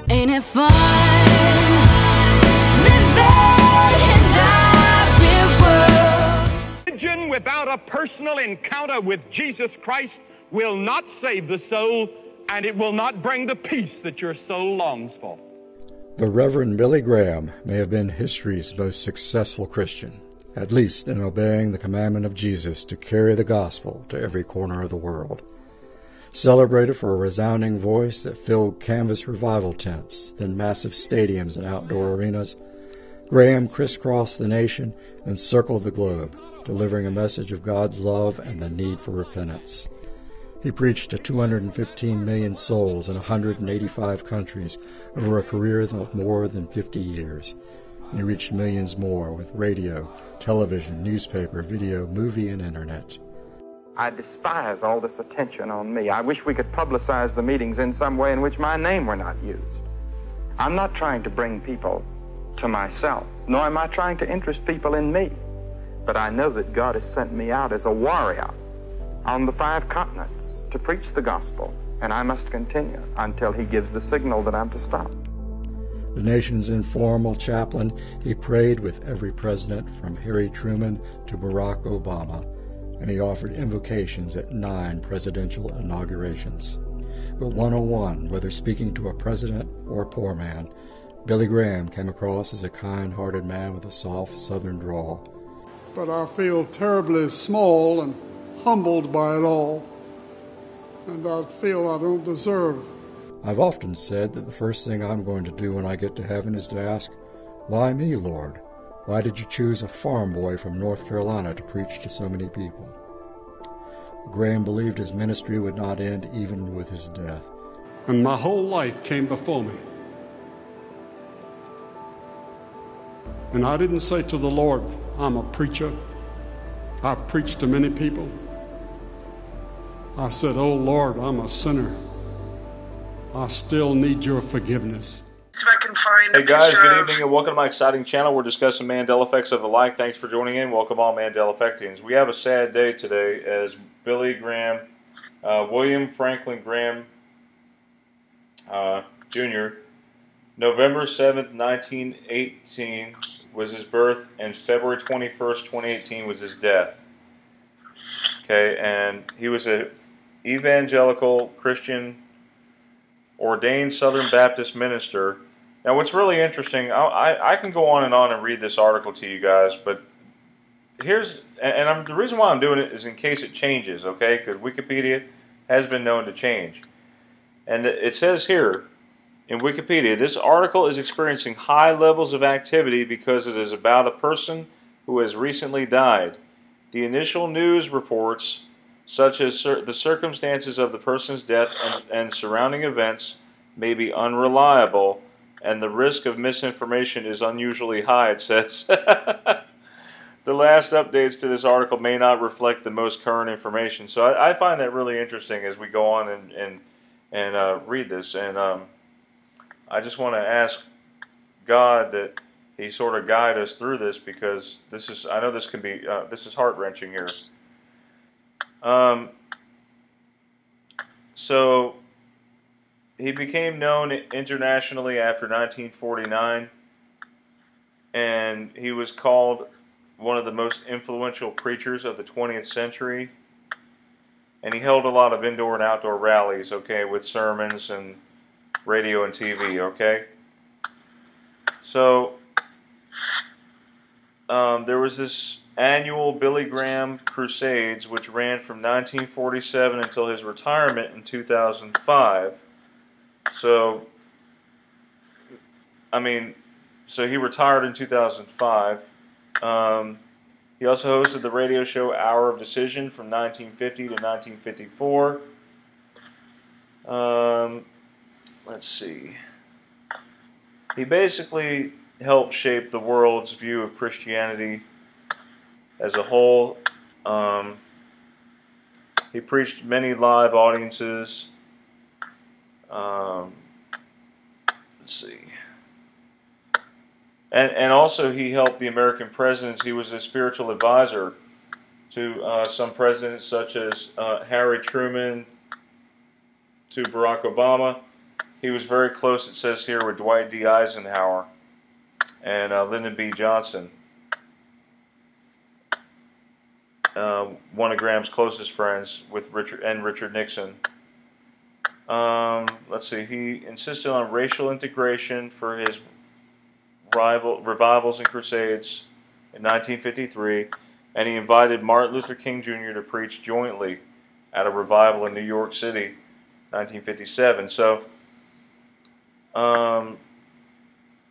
Ain't it fun living in that real world? Religion without a personal encounter with Jesus Christ will not save the soul, and it will not bring the peace that your soul longs for. The Reverend Billy Graham may have been history's most successful Christian, at least in obeying the commandment of Jesus to carry the gospel to every corner of the world. Celebrated for a resounding voice that filled canvas revival tents, then massive stadiums and outdoor arenas, Graham crisscrossed the nation and circled the globe, delivering a message of God's love and the need for repentance. He preached to 215 million souls in 185 countries over a career of more than 50 years. He reached millions more with radio, television, newspaper, video, movie, and internet. I despise all this attention on me. I wish we could publicize the meetings in some way in which my name were not used. I'm not trying to bring people to myself, nor am I trying to interest people in me. But I know that God has sent me out as a warrior on the 5 continents to preach the gospel, and I must continue until he gives the signal that I'm to stop. The nation's informal chaplain, he prayed with every president from Harry Truman to Barack Obama, and he offered invocations at 9 presidential inaugurations. But 101, whether speaking to a president or a poor man, Billy Graham came across as a kind-hearted man with a soft southern drawl. But I feel terribly small and humbled by it all, and I feel I don't deserve. I've often said that the first thing I'm going to do when I get to heaven is to ask, "Why me, Lord? Why did you choose a farm boy from North Carolina to preach to so many people?" Graham believed his ministry would not end even with his death. And my whole life came before me. And I didn't say to the Lord, "I'm a preacher. I've preached to many people." I said, "Oh Lord, I'm a sinner. I still need your forgiveness." So I can find hey guys, good evening and welcome to my exciting channel. We're discussing Mandela effects of the like. Thanks for joining in. Welcome all Mandela Effectians. We have a sad day today as Billy Graham, William Franklin Graham Jr., November 7th, 1918 was his birth, and February 21st, 2018 was his death. Okay, and he was an evangelical Christian, ordained Southern Baptist minister. Now, what's really interesting, I can go on and read this article to you guys, but here's, the reason why I'm doing it is in case it changes, okay? Because Wikipedia has been known to change. And it says here in Wikipedia, this article is experiencing high levels of activity because it is about a person who has recently died. The initial news reports, such as the circumstances of the person's death and surrounding events, may be unreliable, and the risk of misinformation is unusually high, it says. The last updates to this article may not reflect the most current information. So I find that really interesting as we go on and read this. And I just want to ask God that He sort of guide us through this, because this is, I know this can be, this is heart-wrenching here. So he became known internationally after 1949, and he was called one of the most influential preachers of the 20th century. And he held a lot of indoor and outdoor rallies, okay, with sermons and radio and TV, okay? So there was this annual Billy Graham Crusades, which ran from 1947 until his retirement in 2005. So, I mean, so he retired in 2005. He also hosted the radio show Hour of Decision from 1950 to 1954. Let's see. He basically helped shape the world's view of Christianity as a whole. He preached many live audiences. Let's see. And also he helped the American presidents. He was a spiritual advisor to some presidents such as Harry Truman, to Barack Obama, he was very close, it says here, with Dwight D. Eisenhower and Lyndon B. Johnson. One of Graham's closest friends with Richard Nixon. Let's see. He insisted on racial integration for his revivals and crusades in 1953, and he invited Martin Luther King Jr. to preach jointly at a revival in New York City, 1957. So,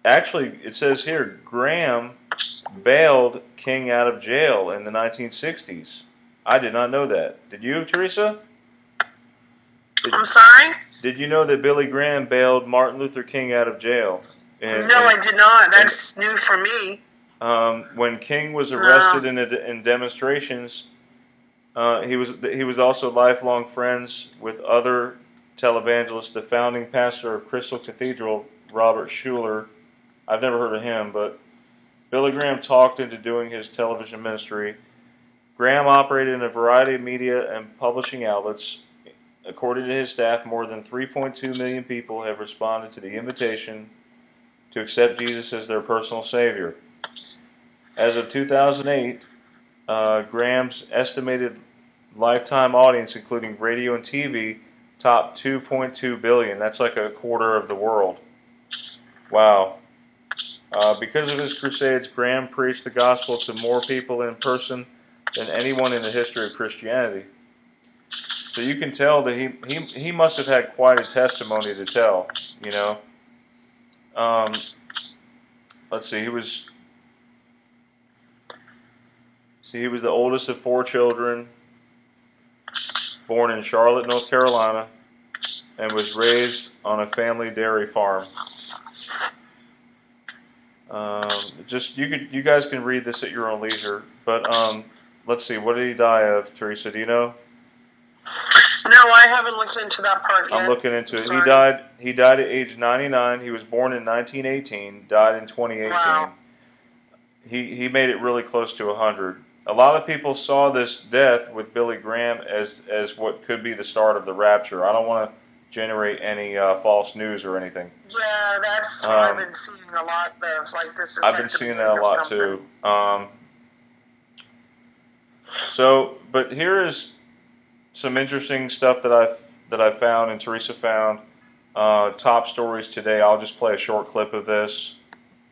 actually, it says here, Graham bailed King out of jail in the 1960s. I did not know that. Did you, Teresa? I'm sorry? Did you know that Billy Graham bailed Martin Luther King out of jail? I did not. That's new for me. When King was arrested in demonstrations, he was also lifelong friends with other televangelists. The founding pastor of Crystal Cathedral, Robert Schuller. I've never heard of him, but Billy Graham talked into doing his television ministry. Graham operated in a variety of media and publishing outlets. According to his staff, more than 3.2 million people have responded to the invitation to accept Jesus as their personal Savior. As of 2008, Graham's estimated lifetime audience, including radio and TV, topped 2.2 billion. That's like a quarter of the world. Wow. Because of his crusades, Graham preached the gospel to more people in person than anyone in the history of Christianity. So you can tell that he must have had quite a testimony to tell, you know. Let's see, he was the oldest of 4 children, born in Charlotte, North Carolina, and was raised on a family dairy farm. You guys can read this at your own leisure. But let's see, what did he die of, Teresa? Do you know? No, I haven't looked into that part yet. I'm looking into it. Sorry. He died at age 99. He was born in 1918. Died in 2018. Wow. He made it really close to 100. A lot of people saw this death with Billy Graham as what could be the start of the rapture. I don't want to generate any false news or anything. Yeah, that's what I've been seeing a lot of. Like this is I've been seeing that a lot too. But here is some interesting stuff that I found and Teresa found. Top stories today. I'll just play a short clip of this.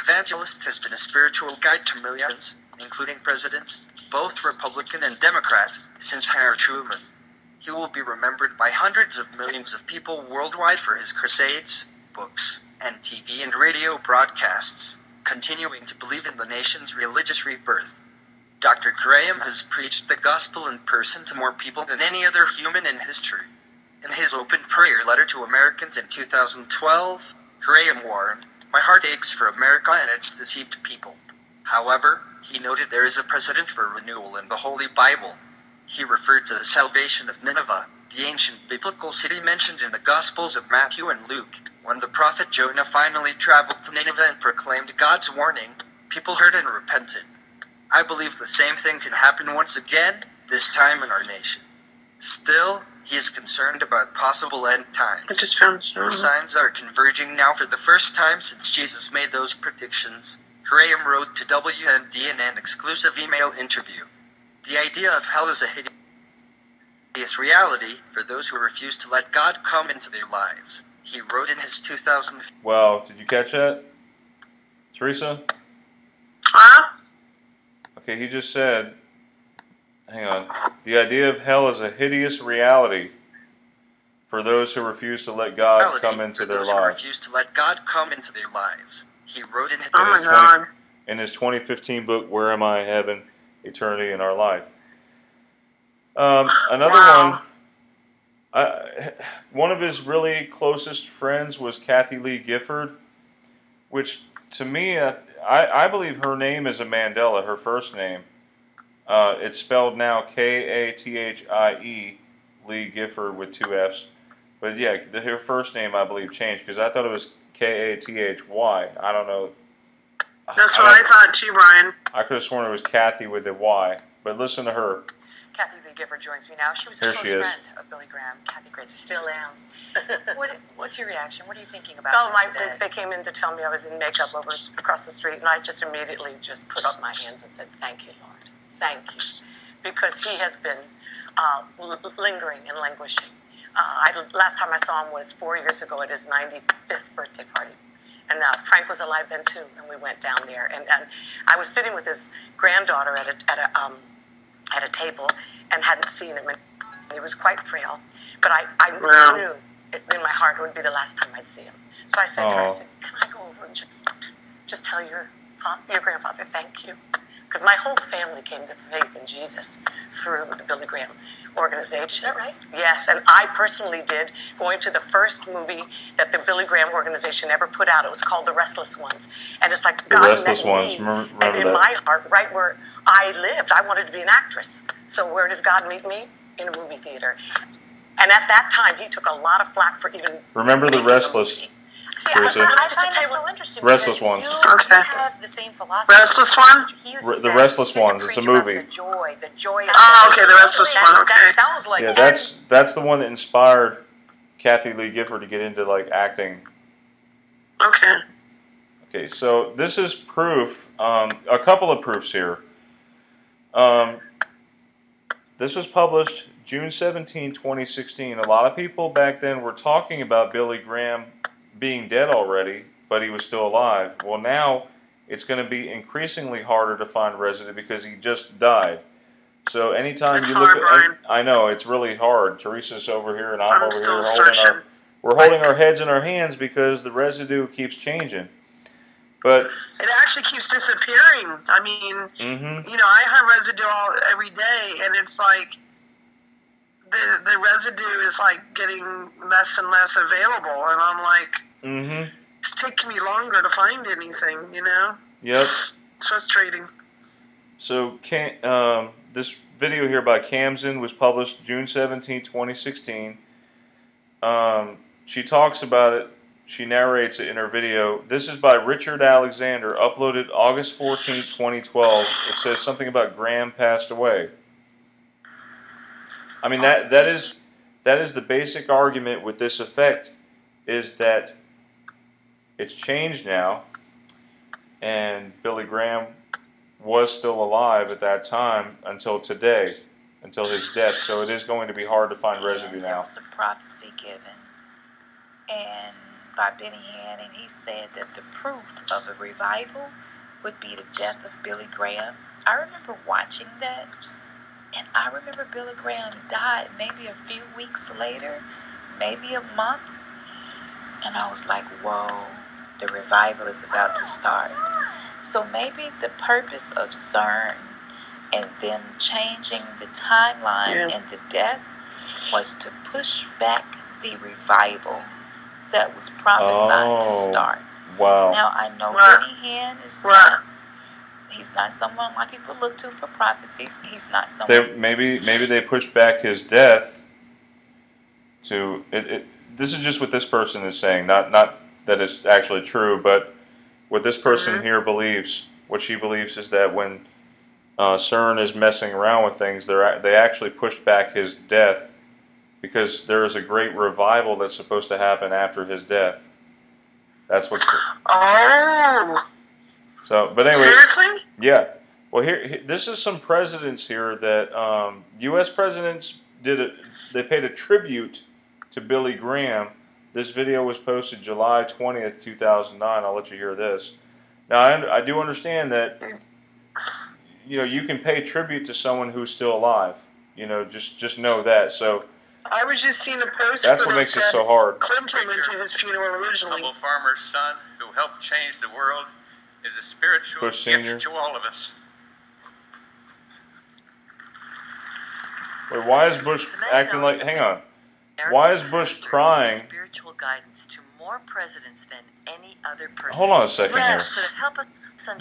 Evangelist has been a spiritual guide to millions, including presidents, both Republican and Democrat, since Harry Truman. He will be remembered by hundreds of millions of people worldwide for his crusades, books, and TV and radio broadcasts, continuing to believe in the nation's religious rebirth. Dr. Graham has preached the gospel in person to more people than any other human in history. In his open prayer letter to Americans in 2012, Graham warned, "My heart aches for America and its deceived people." However, he noted there is a precedent for renewal in the Holy Bible. He referred to the salvation of Nineveh, the ancient biblical city mentioned in the Gospels of Matthew and Luke. When the prophet Jonah finally traveled to Nineveh and proclaimed God's warning, people heard and repented. I believe the same thing can happen once again, this time in our nation. Still, he is concerned about possible end times. The signs are converging now for the first time since Jesus made those predictions. Graham wrote to WMD in an exclusive email interview. The idea of hell is a hideous reality for those who refuse to let God come into their lives. He wrote in his 2000... Well, did you catch that, Teresa? Huh? Okay, he just said, hang on, the idea of hell is a hideous reality for those who refuse to let God come into their lives. He wrote in his, in his 2015 book, Where Am I, Heaven, Eternity, and Our Life. Another one of his really closest friends was Kathy Lee Gifford, which to me, I believe her name is a Mandela, her first name. It's spelled now Kathie, Lee Gifford with 2 F's. But yeah, her first name I believe changed because I thought it was Kathy. I don't know. That's what I thought too, Brian. I could have sworn it was Kathy with a Y. But listen to her. Kathy Lee Gifford joins me now. She was a close friend of Billy Graham. Kathy, great. Still am. What what's your reaction? What are you thinking about? Oh, they came in to tell me I was in makeup across the street, and I just immediately just put up my hands and said, "Thank you, Lord, thank you," because he has been lingering and languishing. Last time I saw him was 4 years ago at his 95th birthday party. And Frank was alive then too, and we went down there. And I was sitting with his granddaughter at a table and hadn't seen him. And he was quite frail, but I knew in my heart it would be the last time I'd see him. So I said to her, I said, "Can I go over and just tell your grandfather thank you?" Because my whole family came to faith in Jesus through the Billy Graham organization. Is that right? Yes, and I personally did, going to the first movie that the Billy Graham organization ever put out. It was called The Restless Ones. And it's like God met me. And in my heart, right where I lived, I wanted to be an actress. So where does God meet me? In a movie theater. And at that time, he took a lot of flack for even Remember The Restless. See, I find that so interesting. Restless Ones. You have the same philosophy. Restless One? The Restless Ones. It's a movie. The joy of okay, The Restless One. Okay. That sounds like that's the one that inspired Kathy Lee Gifford to get into like acting. Okay. Okay, so this is proof. A couple of proofs here. This was published June 17, 2016. A lot of people back then were talking about Billy Graham being dead already, but he was still alive. Well, now it's going to be increasingly harder to find Residue because he just died. So anytime you look at, I know it's really hard. Teresa's over here and I'm over here holding our heads in our hands because the Residue keeps changing. But it actually keeps disappearing. I mean, you know, I hunt residue every day, and it's like the residue is like getting less and less available, and I'm like, it's taking me longer to find anything, you know? Yep. It's frustrating. So this video here by Camzen was published June 17, 2016. She talks about it. She narrates it in her video. This is by Richard Alexander, uploaded August 14, 2012. It says something about Graham passed away. I mean, that is the basic argument with this effect, is that it's changed now, and Billy Graham was still alive at that time until today, until his death. So it is going to be hard to find residue now. There was a prophecy given, and by Benny Hinn, and he said that the proof of a revival would be the death of Billy Graham. I remember watching that, and I remember Billy Graham died maybe a few weeks later, maybe a month, and I was like, whoa, the revival is about to start. So maybe the purpose of CERN and them changing the timeline and the death was to push back the revival that was prophesied to start. Wow. Now I know Benny Hinn is not. He's not someone a lot of people look to for prophecies. He's not someone. Maybe they pushed back his death to it. This is just what this person is saying. Not that it's actually true, but what this person here believes. What she believes is that when CERN is messing around with things, they actually pushed back his death, because there is a great revival that's supposed to happen after his death. That's what's... Oh! So, but anyway... Seriously? Yeah. Well, here this is some presidents here that... U.S. presidents they paid a tribute to Billy Graham. This video was posted July 20th, 2009. I'll let you hear this. Now, I do understand that, you know, you can pay tribute to someone who's still alive. You know, just know that. So... I was just seeing a post. That's what makes it so hard. Clinton went to his funeral originally. Humble farmer's son who helped change the world is a spiritual Bush gift Senior. to all of us. Wait, why is Bush acting like... Hang on. Why is Bush crying? Spiritual guidance to more presidents than any other person. Hold on a second here. So to help us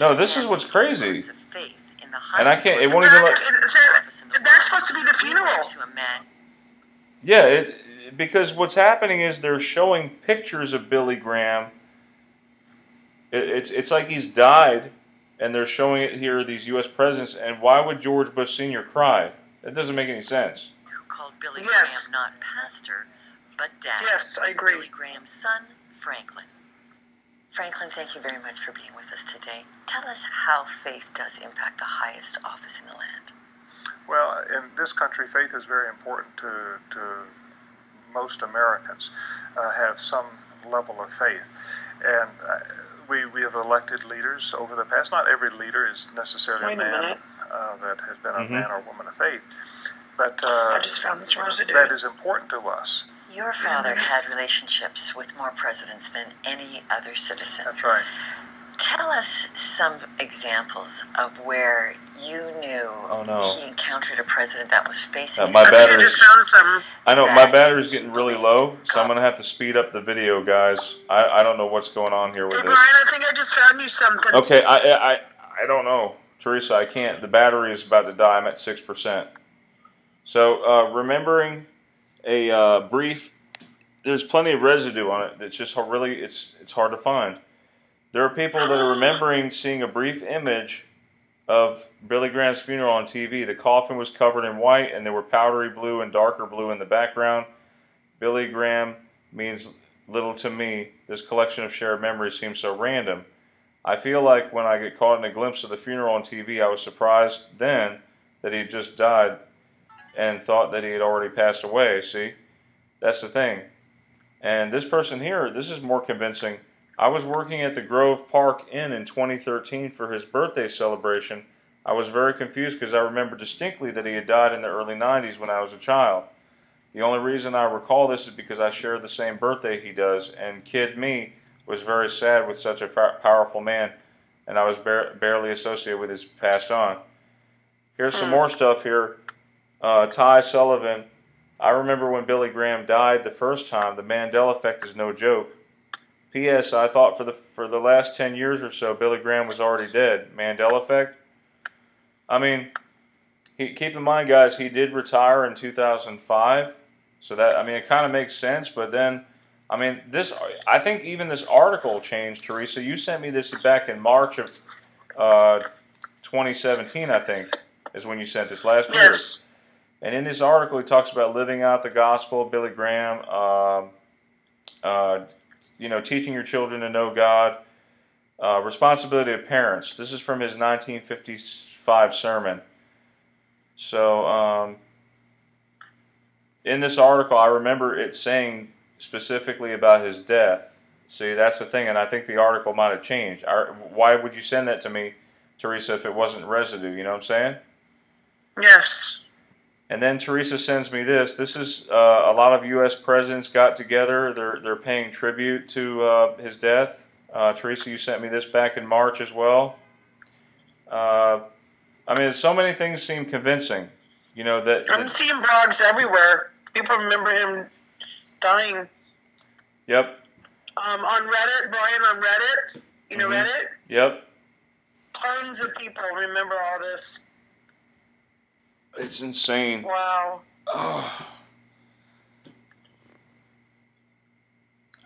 No, this is what's crazy. of faith in the And I can't... It won't even let... That's supposed to be the funeral. to a man. Yeah, because what's happening is they're showing pictures of Billy Graham. It's like he's died, and they're showing it here, these U.S. presidents, and why would George Bush Sr. cry? That doesn't make any sense. Who called Billy Graham not pastor, but Dad. Yes, I agree. Billy Graham's son, Franklin. Franklin, thank you very much for being with us today. Tell us how faith does impact the highest office in the land. Well, in this country, faith is very important to most Americans. Have some level of faith. And we have elected leaders over the past. Not every leader is necessarily a man that has been a man or woman of faith. But I just found this residue. That is important to us. Your father had relationships with more presidents than any other citizen. That's right. Tell us some examples of where you knew he encountered a president that was facing my battery's, I know, my that battery's getting really low, so I'm going to have to speed up the video, guys. I don't know what's going on here with Hey, this. Brian, I think I just found you something. Okay, I don't know. Teresa, I can't. The battery is about to die. I'm at 6%. So, remembering a brief, there's plenty of residue on it. It's just really, it's hard to find. There are people that are remembering seeing a brief image of Billy Graham's funeral on TV. The coffin was covered in white, and there were powdery blue and darker blue in the background. Billy Graham means little to me. This collection of shared memories seems so random. I feel like when I get caught in a glimpse of the funeral on TV, I was surprised then that he had just died and thought that he had already passed away. See? That's the thing. And this person here, this is more convincing. I was working at the Grove Park Inn in 2013 for his birthday celebration. I was very confused because I remember distinctly that he had died in the early 90s when I was a child. The only reason I recall this is because I share the same birthday he does, and kid me was very sad with such a powerful man, and I was barely associated with his passed on. Here's some more stuff here. Ty Sullivan, I remember when Billy Graham died the first time. The Mandela Effect is no joke. P.S. I thought for the last 10 years or so, Billy Graham was already dead. Mandela Effect? I mean, keep in mind, guys, he did retire in 2005. So that, I mean, it kind of makes sense. But then, I mean, I think even this article changed, Teresa. You sent me this back in March of 2017, I think, is when you sent this last year. And in this article, he talks about living out the gospel, Billy Graham, you know, teaching your children to know God, responsibility of parents. This is from his 1955 sermon. So, in this article, I remember it saying specifically about his death. See, that's the thing, and I think the article might have changed. Why would you send that to me, Teresa, if it wasn't residue? You know what I'm saying? Yes. And then Teresa sends me this. This is a lot of U.S. presidents got together. They're paying tribute to his death. Teresa, you sent me this back in March as well. I mean, so many things seem convincing. You know that I'm seeing blogs everywhere. People remember him dying. Yep. On Reddit, Brian, on Reddit. You know Reddit? Yep. Tons of people remember all this. It's insane. Wow. Oh.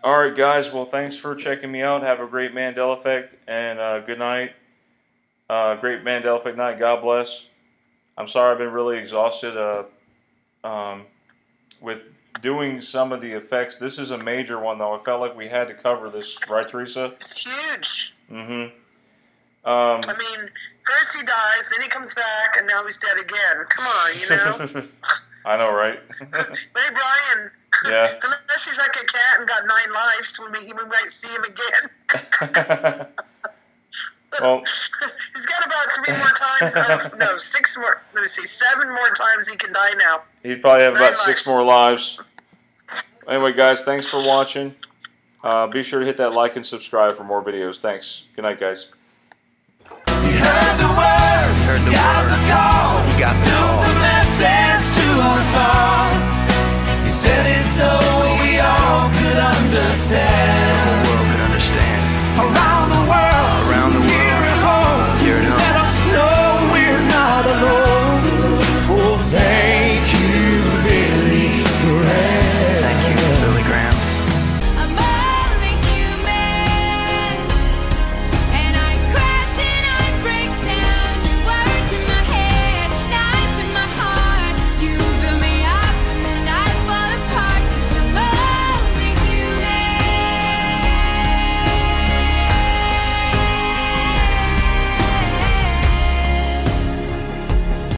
All right, guys. Well, thanks for checking me out. Have a great Mandela Effect, and good night. Great Mandela Effect night. God bless. I'm sorry I've been really exhausted with doing some of the effects. This is a major one, though. I felt like we had to cover this. Right, Teresa? It's huge. Mm-hmm. I mean, first he dies, then he comes back, and now he's dead again. Come on, you know? I know, right? Hey, Brian. Yeah. Unless he's like a cat and got 9 lives, we might see him again. Well, he's got about 3 more times. 6 more. Let me see. 7 more times he can die now. He'd probably have 9 about lives. 6 more lives. Anyway, guys, thanks for watching. Be sure to hit that like and subscribe for more videos. Thanks. Good night, guys. Heard the word, got the call, took the message to us all. He said it so we all could understand.